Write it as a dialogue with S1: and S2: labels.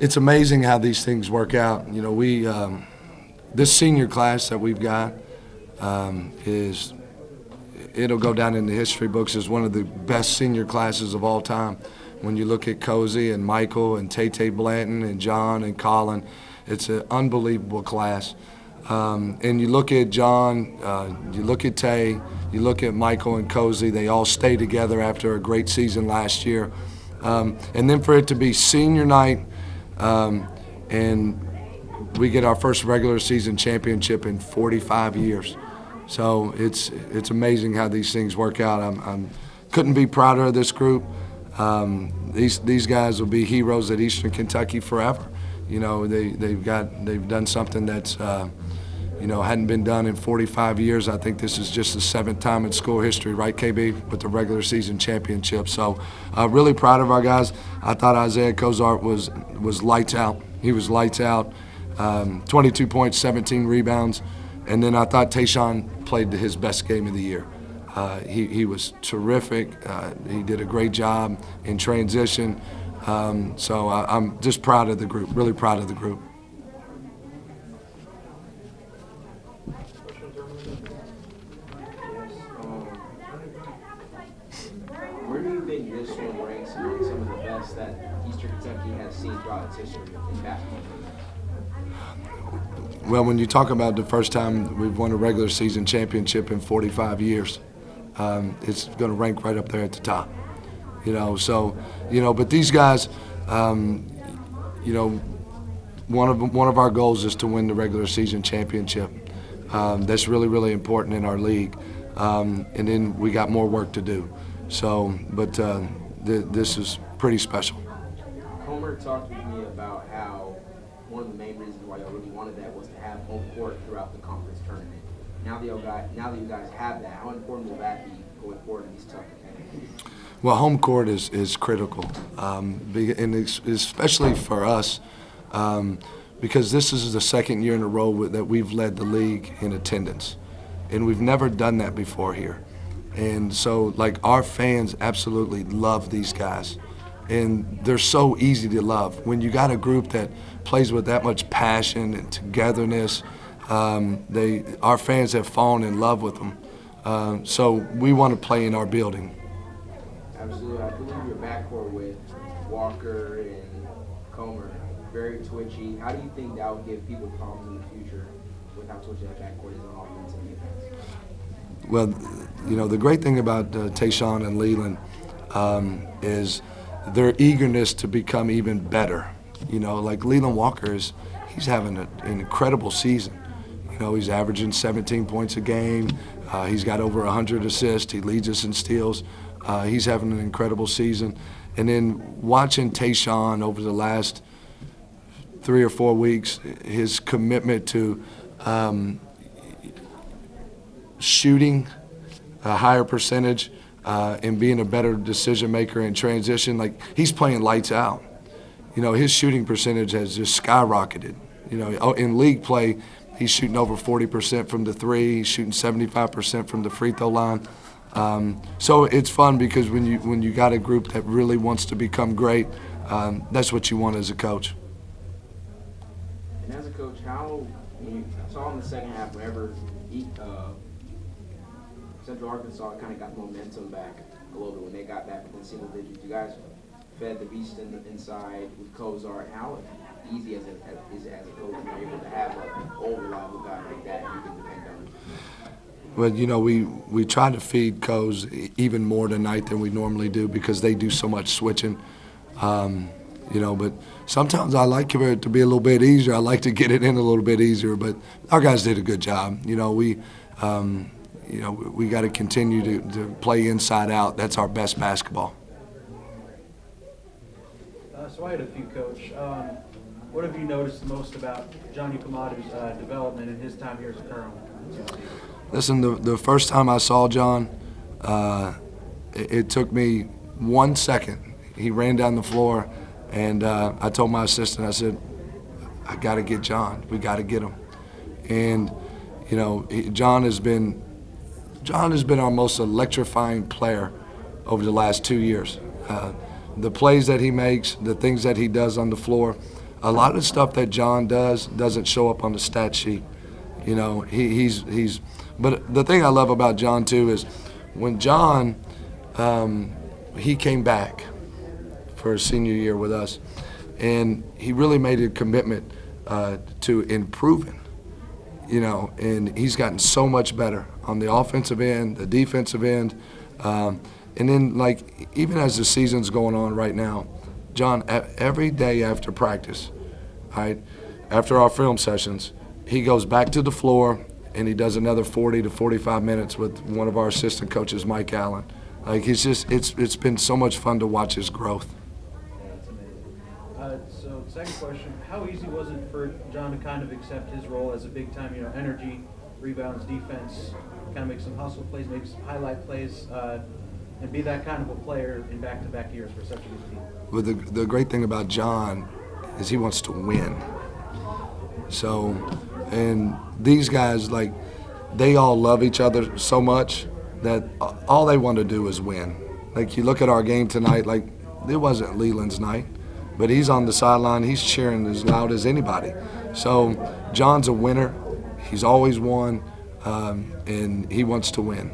S1: It's amazing how these things work out. This senior class that we've got it'll go down in the history books as one of the best senior classes of all time. When you look at Cozy and Michael and Tay Blanton and John and Colin, it's an unbelievable class. And you look at John, you look at Tay, you look at Michael and Cozy, they all stay together after a great season last year. And then for it to be senior night, and we get our first regular season championship in 45 years. So it's amazing how these things work out. I couldn't be prouder of this group. These guys will be heroes at Eastern Kentucky forever. They've done something that's hadn't been done in 45 years. I think this is just the 7th time in school history, right, KB, with the regular season championship. So really proud of our guys. I thought Isaiah Cozart was lights out. He was lights out. 22 points, 17 rebounds. And then I thought Tayshawn played his best game of the year. He was terrific. He did a great job in transition. So I'm just proud of the group, really proud of the group.
S2: Where do you think this one ranks among some of the best that Eastern Kentucky has seen throughout its history in basketball?
S1: Well, when you talk about the first time we've won a regular season championship in 45 years, it's going to rank right up there at the top. But these guys, one of our goals is to win the regular season championship. That's really, really important in our league. And then we got more work to do. This is pretty special.
S2: Comer talked with me about how one of the main reasons why y'all really wanted that was to have home court throughout the conference tournament. Now that you guys have that, how important will that be going forward in these tough games?
S1: Well, home court is critical, and especially for us, because this is the second year in a row that we've led the league in attendance, and we've never done that before here. And so, our fans absolutely love these guys, and they're so easy to love. When you got a group that plays with that much passion and togetherness, our fans have fallen in love with them. So we want to play in our building.
S2: Absolutely. I believe your backcourt with Walker and Comer, very twitchy. How do you think that will give people problems in the future with how twitchy that backcourt is on offense and defense?
S1: Well, the great thing about Tayshawn and Leland is their eagerness to become even better. Leland Walker he's having an incredible season. He's averaging 17 points a game. He's got over 100 assists. He leads us in steals. He's having an incredible season. And then watching Tayshawn over the last 3 or 4 weeks, his commitment to shooting a higher percentage and being a better decision maker in transition, he's playing lights out. His shooting percentage has just skyrocketed. In league play, he's shooting over 40% from the three. He's shooting 75% from the free throw line. So it's fun because when you got a group that really wants to become great, that's what you want as a coach.
S2: And as a coach, when you saw in the second half, whenever Central Arkansas kind of got momentum back a little bit when they got back within single digits, you guys fed the beast inside with Cozart. How easy is it as a coach when you're able to have an old reliable guy like that you can depend on?
S1: Well, we try to feed Coz even more tonight than we normally do because they do so much switching. But sometimes I like it to be a little bit easier. I like to get it in a little bit easier. But our guys did a good job. We got to continue to play inside out. That's our best basketball.
S3: So I had a few, Coach. What have you noticed most about Johnny Pamadu's development in his time here as a Colonel?
S1: Listen, the first time I saw John, it took me 1 second. He ran down the floor, and I told my assistant, I said, I got to get John. We got to get him. And, John has been our most electrifying player over the last 2 years. the plays that he makes, the things that he does on the floor, a lot of the stuff that John does doesn't show up on the stat sheet. You know, he's. But the thing I love about John too is when John he came back for his senior year with us, and he really made a commitment to improving. You know, and he's gotten so much better on the offensive end, the defensive end, and then like even as the season's going on right now, John, every day after practice, right, after our film sessions, he goes back to the floor and he does another 40 to 45 minutes with one of our assistant coaches, Mike Allen. Like it's been so much fun to watch his growth.
S3: That's amazing. So second question, how easy was it for John to kind of accept his role as a big-time, energy, rebounds, defense, kind of make some hustle plays, make some highlight plays, and be that kind of a player in back-to-back years for such a good team?
S1: Well, the great thing about John is he wants to win. So, and these guys, like, they all love each other so much that all they want to do is win. Like, you look at our game tonight, like, it wasn't Leland's night, but he's on the sideline, he's cheering as loud as anybody. So, John's a winner. He's always won, and he wants to win.